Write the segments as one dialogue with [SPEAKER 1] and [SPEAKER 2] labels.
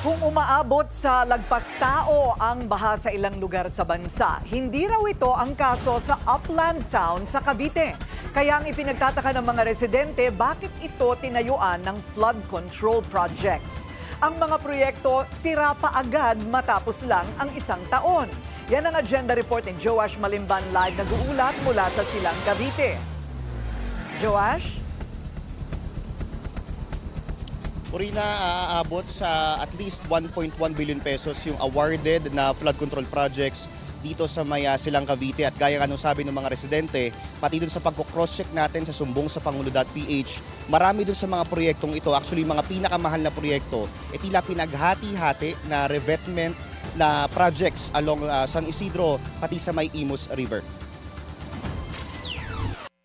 [SPEAKER 1] Kung umaabot sa lagpas tao ang baha sa ilang lugar sa bansa, hindi raw ito ang kaso sa Upland Town sa Cavite. Kaya ang ipinagtataka ng mga residente, bakit ito tinayuan ng flood control projects. Ang mga proyekto sira pa agad matapos lang ang isang taon. Yan ang agenda report ni Joash Malimban live nag-uulat mula sa Silang Cavite. Joash?
[SPEAKER 2] Corina, aabot sa at least 1.1 billion pesos yung awarded na flood control projects dito sa Silang Cavite. At gaya nga nung sabi ng mga residente, pati dun sa pagko-cross-check natin sa sumbong sa Pangulo.ph, marami dun sa mga proyektong ito, actually mga pinakamahal na proyekto, tila pinaghati-hati na revetment na projects along San Isidro pati sa may Imus River.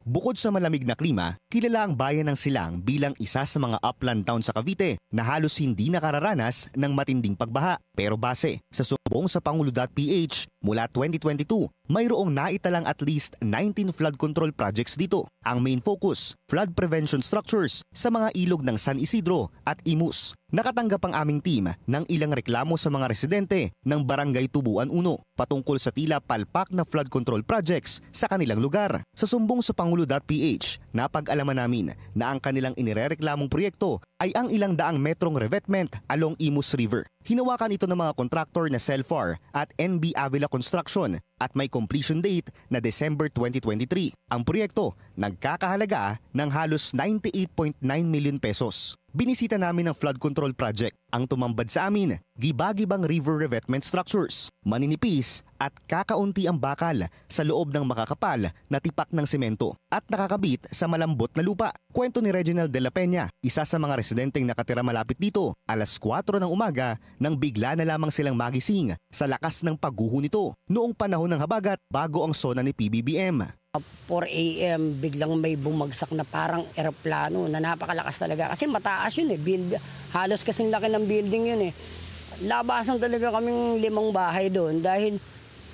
[SPEAKER 2] Bukod sa malamig na klima, kilala ang bayan ng Silang bilang isa sa mga upland town sa Cavite na halos hindi nakararanas ng matinding pagbaha. Pero base sa sumbong sa Pangulo.ph, mula 2022, mayroong naitalang at least 19 flood control projects dito. Ang main focus, flood prevention structures sa mga ilog ng San Isidro at Imus. Nakatanggap ang aming team ng ilang reklamo sa mga residente ng Barangay Tubuan 1 patungkol sa tila palpak na flood control projects sa kanilang lugar. Sa sumbong sa Pangulo.ph, napag-alaman namin na ang kanilang inirereklamong proyekto ay ang ilang daang metrong revetment along Imus River. Hinawakan ito ng mga kontraktor na Celfar at NB Avila Construction at may completion date na December 2023. Ang proyekto nagkakahalaga ng halos 98.9 million pesos. Binisita namin ang flood control project. Ang tumambad sa amin, gibagibang river revetment structures, maninipis at kakaunti ang bakal sa loob ng makakapal na tipak ng semento at nakakabit sa malambot na lupa. Kwento ni Reginald de la Peña, isa sa mga residenteng nakatira malapit dito, alas 4 ng umaga nang bigla na lamang silang magising sa lakas ng pagguho nito noong panahon ng habagat bago ang sona ni PBBM.
[SPEAKER 3] 4 a.m. biglang may bumagsak na parang eroplano na napakalakas talaga. Kasi mataas yun halos kasing laki ng building yun Labasan talaga kaming 5 bahay doon dahil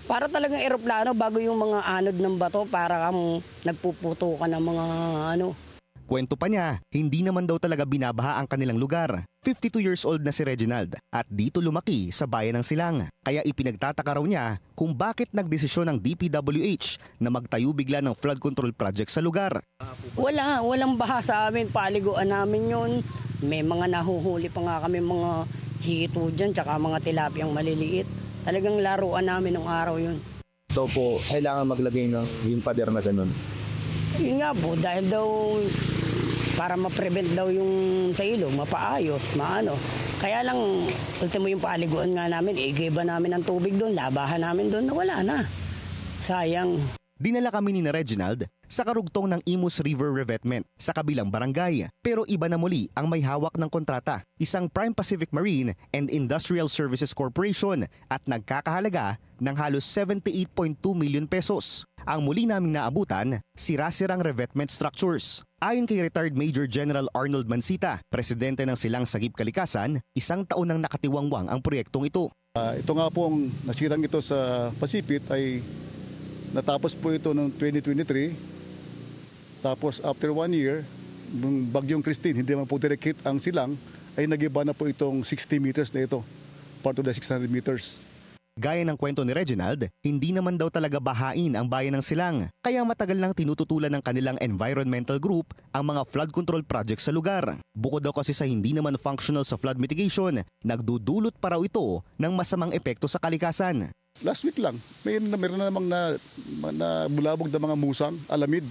[SPEAKER 3] para talagang eroplano bago yung mga anod ng bato para kang nagpuputo ka ng mga
[SPEAKER 2] Kwento pa niya, hindi naman daw talaga binabaha ang kanilang lugar. 52 years old na si Reginald at dito lumaki sa bayan ng Silang. Kaya ipinagtataka raw niya kung bakit nagdesisyon ng DPWH na magtayo bigla ng flood control project sa lugar.
[SPEAKER 3] Walang baha sa amin, paliguan namin yun. May mga nahuhuli pa nga kami mga hito dyan, tsaka mga tilapiyang maliliit. Talagang laruan namin ng araw yun.
[SPEAKER 4] Daw po, kailangan maglagay ng yung pader na ganun.
[SPEAKER 3] Yun nga po, dahil daw para ma-prevent daw yung sa ilog, mapaayos, maano. Kaya lang, ultimo yung paliguan nga namin, igiba namin ng tubig doon, labahan namin doon, wala na. Sayang.
[SPEAKER 2] Dinala kami ni Reginald sa karugtong ng Imus River Revetment sa kabilang barangay. Pero iba na muli ang may hawak ng kontrata, isang Prime Pacific Marine and Industrial Services Corporation at nagkakahalaga ng halos 78.2 million pesos. Ang muli naming naabutan, sira-sirang revetment structures. Ayon kay retired Major General Arnold Mansita, presidente ng Silang Sagip Kalikasan, 1 taon nang nakatiwangwang ang proyektong ito.
[SPEAKER 5] Ito nga pong nasirang ito sa Pasipit ay natapos po ito noong 2023. Tapos after 1 year, nung bagyong Christine, hindi man po direct ang Silang, ay nagiba na po itong 60 meters na ito, part of the 600 meters.
[SPEAKER 2] Gaya ng kwento ni Reginald, hindi naman daw talaga bahain ang bayan ng Silang. Kaya matagal nang tinututulan ng kanilang environmental group ang mga flood control projects sa lugar. Bukod daw kasi sa hindi naman functional sa flood mitigation, nagdudulot pa raw ito ng masamang epekto sa kalikasan.
[SPEAKER 5] Last week lang, mayroon na namang na bulabog na mga musang, alamid.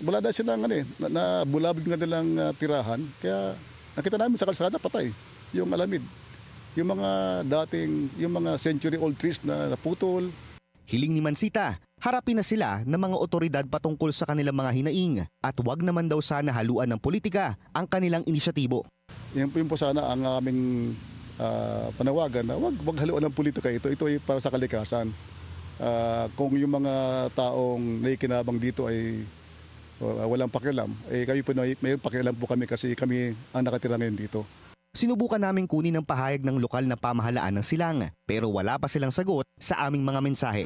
[SPEAKER 5] Wala na silang na bulabog nga nilang tirahan, kaya nakita namin sa kalsada patay yung alamid. Yung mga century-old trees na naputol.
[SPEAKER 2] Hiling ni Mansita, harapin na sila ng mga otoridad patungkol sa kanilang mga hinaing at wag naman daw sana haluan ng politika ang kanilang inisyatibo.
[SPEAKER 5] Yan po sana ang aming panawagan na wag haluan ng politika ito. Ito ay para sa kalikasan. Kung yung mga taong naikinabang dito ay walang pakialam, kami po may pakialam po kami kasi kami ang nakatira ngayon dito.
[SPEAKER 2] Sinubukan naming kunin ang pahayag ng lokal na pamahalaan ng Silang pero wala pa silang sagot sa aming mga mensahe.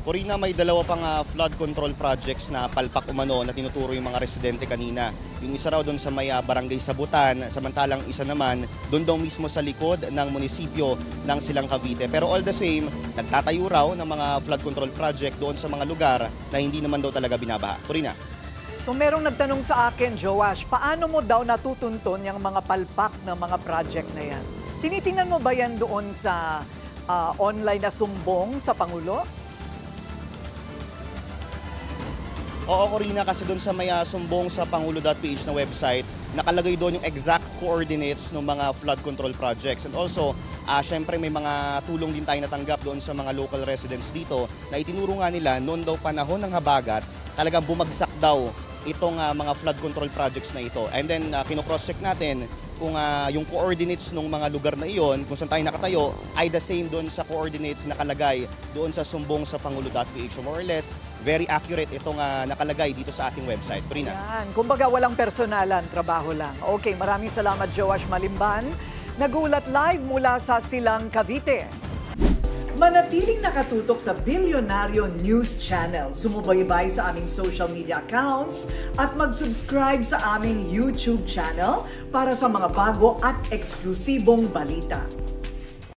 [SPEAKER 2] Corina, may dalawa pang flood control projects na palpak umano na tinuturo yung mga residente kanina. Yung isa raw doon sa may barangay Sabutan, samantalang isa naman doon daw mismo sa likod ng munisipyo ng Silang Cavite. Pero all the same, nagtatayo raw ng mga flood control project doon sa mga lugar na hindi naman daw talaga binabaha. Corina.
[SPEAKER 1] So merong nagtanong sa akin, Joash, paano mo daw natutunton yung mga palpak na mga project na yan? Tinitingnan mo ba yan doon sa online na sumbong sa Pangulo?
[SPEAKER 2] Oo, Corina, kasi doon sa may sumbong sa pangulo.ph na website, nakalagay doon yung exact coordinates ng mga flood control projects. And also, syempre may mga tulong din tayo natanggap doon sa mga local residents dito na itinuro nga nila noon daw panahon ng habagat, talagang bumagsak daw itong mga flood control projects na ito. And then, kino-cross-check natin kung yung coordinates ng mga lugar na iyon, kung saan tayo nakatayo, ay the same doon sa coordinates nakalagay doon sa sumbong sa pangulo.ph. So more or less, very accurate itong nakalagay dito sa ating website. Corina.
[SPEAKER 1] Yan. Kumbaga walang personalan, trabaho lang. Okay, maraming salamat Joash Malimban. Nagulat live mula sa Silang Cavite. Manatiling nakatutok sa Bilyonaryo News Channel. Sumubaybay sa aming social media accounts at mag-subscribe sa aming YouTube channel para sa mga bago at eksklusibong balita.